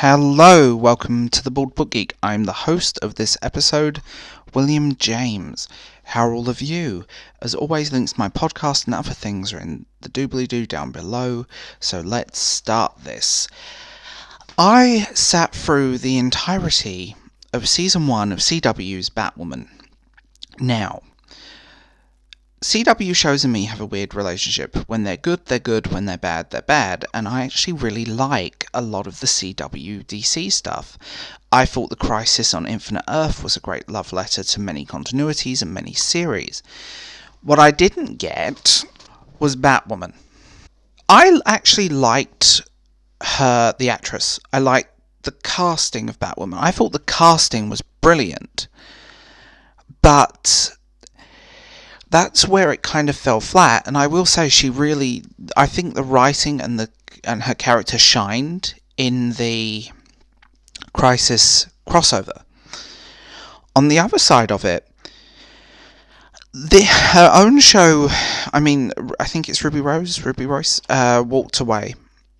Hello, welcome to the Bald Book Geek. I'm the host of this episode, William James. How are all of you? As always, links to my podcast and other things are in the doobly-doo down below, so let's start this. I sat through the entirety of Season 1 of CW's Batwoman. Now, CW shows and me have a weird relationship. When they're good, they're good. When they're bad, and I actually really like a lot of the CW DC stuff. I thought The Crisis on Infinite Earth was a great love letter to many continuities and many series. What I didn't get was Batwoman. I actually liked her, the actress. I liked the casting of Batwoman. I thought the casting was brilliant. But that's where it kind of fell flat, and I will say I think the writing and her character shined in the Crisis crossover. On the other side of it, her own show, I think it's Ruby Royce, walked away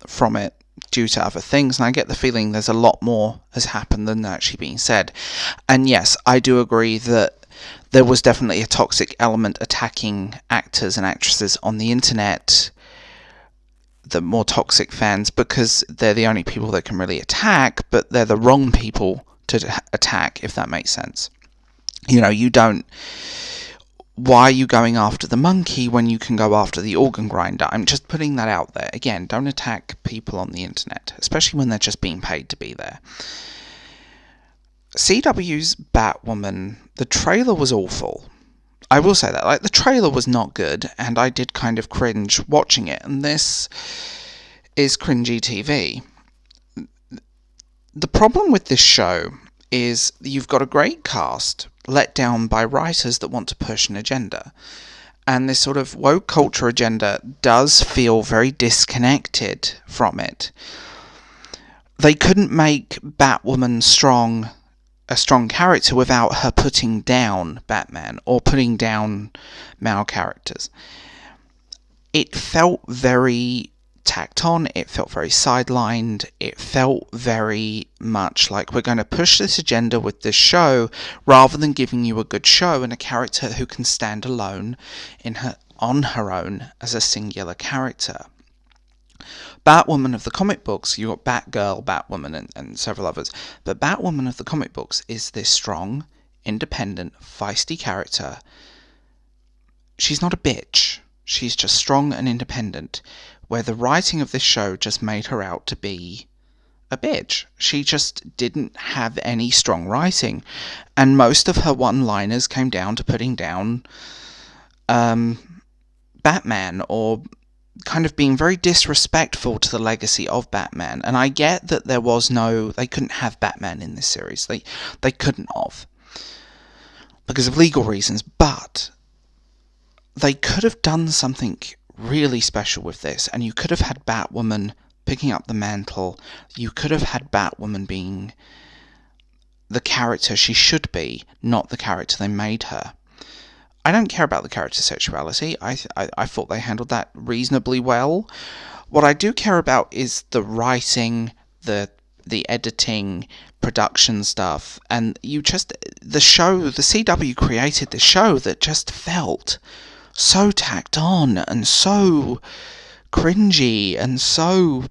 from it due to other things, and I get the feeling there's a lot more has happened than actually being said. And yes, I do agree that there was definitely a toxic element attacking actors and actresses on the internet, the more toxic fans, because they're the only people that can really attack, but they're the wrong people to attack, if that makes sense. Why are you going after the monkey when you can go after the organ grinder? I'm just putting that out there. Again, don't attack people on the internet, especially when they're just being paid to be there. CW's Batwoman, the trailer was awful. I will say that. The trailer was not good, and I did kind of cringe watching it, and this is cringy TV. The problem with this show is you've got a great cast let down by writers that want to push an agenda. And this sort of woke culture agenda does feel very disconnected from it. They couldn't make Batwoman a strong character without her putting down Batman or putting down male characters. It felt very tacked on, it felt very sidelined, it felt very much like we're going to push this agenda with this show rather than giving you a good show and a character who can stand alone on her own as a singular character. Batwoman of the comic books, you got Batgirl, Batwoman, and several others, but Batwoman of the comic books is this strong, independent, feisty character. She's not a bitch. She's just strong and independent, where the writing of this show just made her out to be a bitch. She just didn't have any strong writing, and most of her one-liners came down to putting down Batman, or kind of being very disrespectful to the legacy of Batman. And I get that they couldn't have Batman in this series. They couldn't have, because of legal reasons, but they could have done something really special with this, and you could have had Batwoman picking up the mantle. You could have had Batwoman being the character she should be, not the character they made her. I don't care about the character's sexuality. I thought they handled that reasonably well. What I do care about is the writing, the editing, production stuff, and the CW created the show that just felt so tacked on and so cringy and so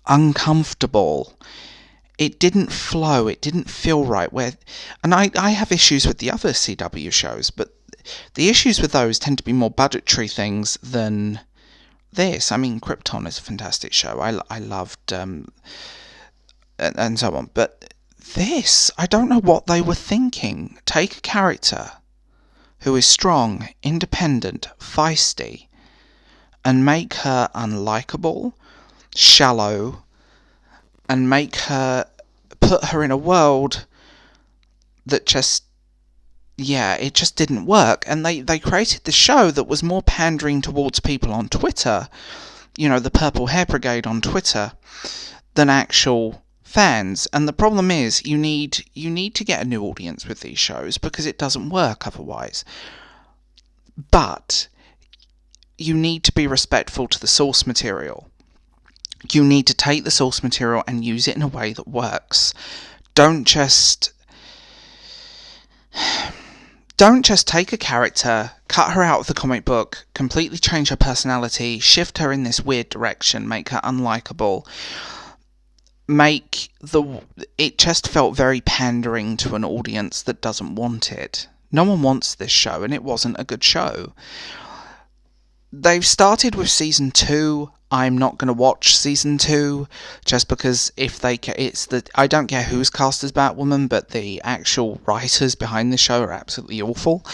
uncomfortable. It didn't flow, it didn't feel right. And I have issues with the other CW shows, but the issues with those tend to be more budgetary things than this. Krypton is a fantastic show. I loved, and so on. But this, I don't know what they were thinking. Take a character who is strong, independent, feisty, and make her unlikable, shallow, and put her in a world that it just didn't work. And they created the show that was more pandering towards people on Twitter, the Purple Hair Brigade on Twitter, than actual fans. And the problem is, you need to get a new audience with these shows, because it doesn't work otherwise. But you need to be respectful to the source material. You need to take the source material and use it in a way that works. Don't just take a character, cut her out of the comic book, completely change her personality, shift her in this weird direction, make her unlikable. It just felt very pandering to an audience that doesn't want it. No one wants this show, and it wasn't a good show. They've started with season 2. I'm not going to watch season 2 just because I don't care who's cast as Batwoman, but the actual writers behind the show are absolutely awful.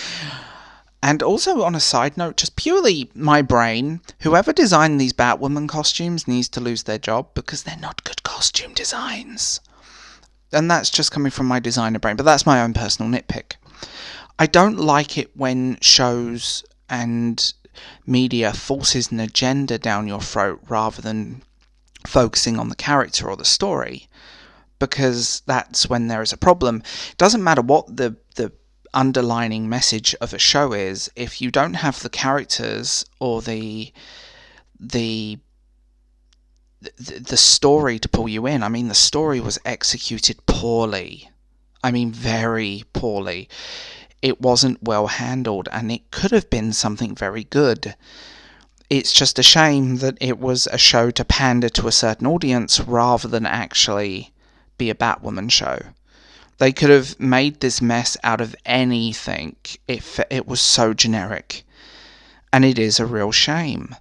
And also, on a side note, just purely my brain, whoever designed these Batwoman costumes needs to lose their job because they're not good costume designs. And that's just coming from my designer brain, but that's my own personal nitpick. I don't like it when shows and media forces an agenda down your throat rather than focusing on the character or the story, because that's when there is a problem. It doesn't matter what the underlining message of a show is, if you don't have the characters or the story to pull you in. I mean, the story was executed poorly. I mean, very poorly. It wasn't well handled, and it could have been something very good. It's just a shame that it was a show to pander to a certain audience rather than actually be a Batwoman show. They could have made this mess out of anything if it was so generic. And it is a real shame.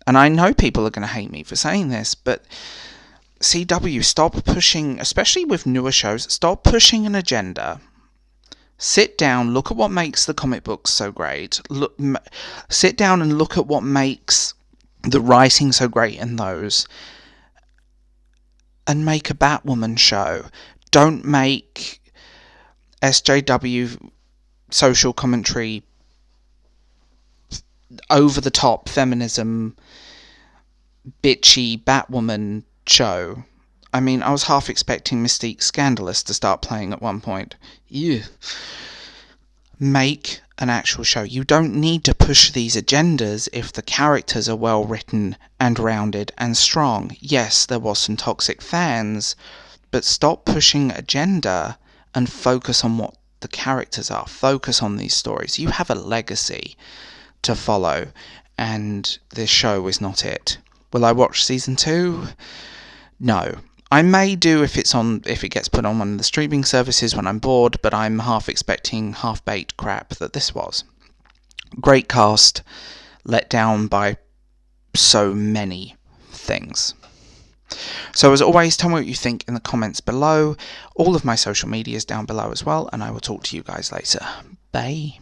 And I know people are going to hate me for saying this, but CW, stop pushing, especially with newer shows, stop pushing an agenda. Sit down, look at what makes the comic books so great. Sit down and look at what makes the writing so great in those. And make a Batwoman show. Don't make SJW social commentary, over-the-top feminism, bitchy Batwoman show. I mean, I was half expecting Mystique Scandalous to start playing at one point. Ew. Make an actual show. You don't need to push these agendas if the characters are well written and rounded and strong. Yes, there was some toxic fans, but stop pushing agenda and focus on what the characters are. Focus on these stories. You have a legacy to follow, and this show is not it. Will I watch season 2? No. I may do if it gets put on one of the streaming services when I'm bored, but I'm half expecting half-baked crap that this was. Great cast, let down by so many things. So as always, tell me what you think in the comments below. All of my social media is down below as well, and I will talk to you guys later. Bye.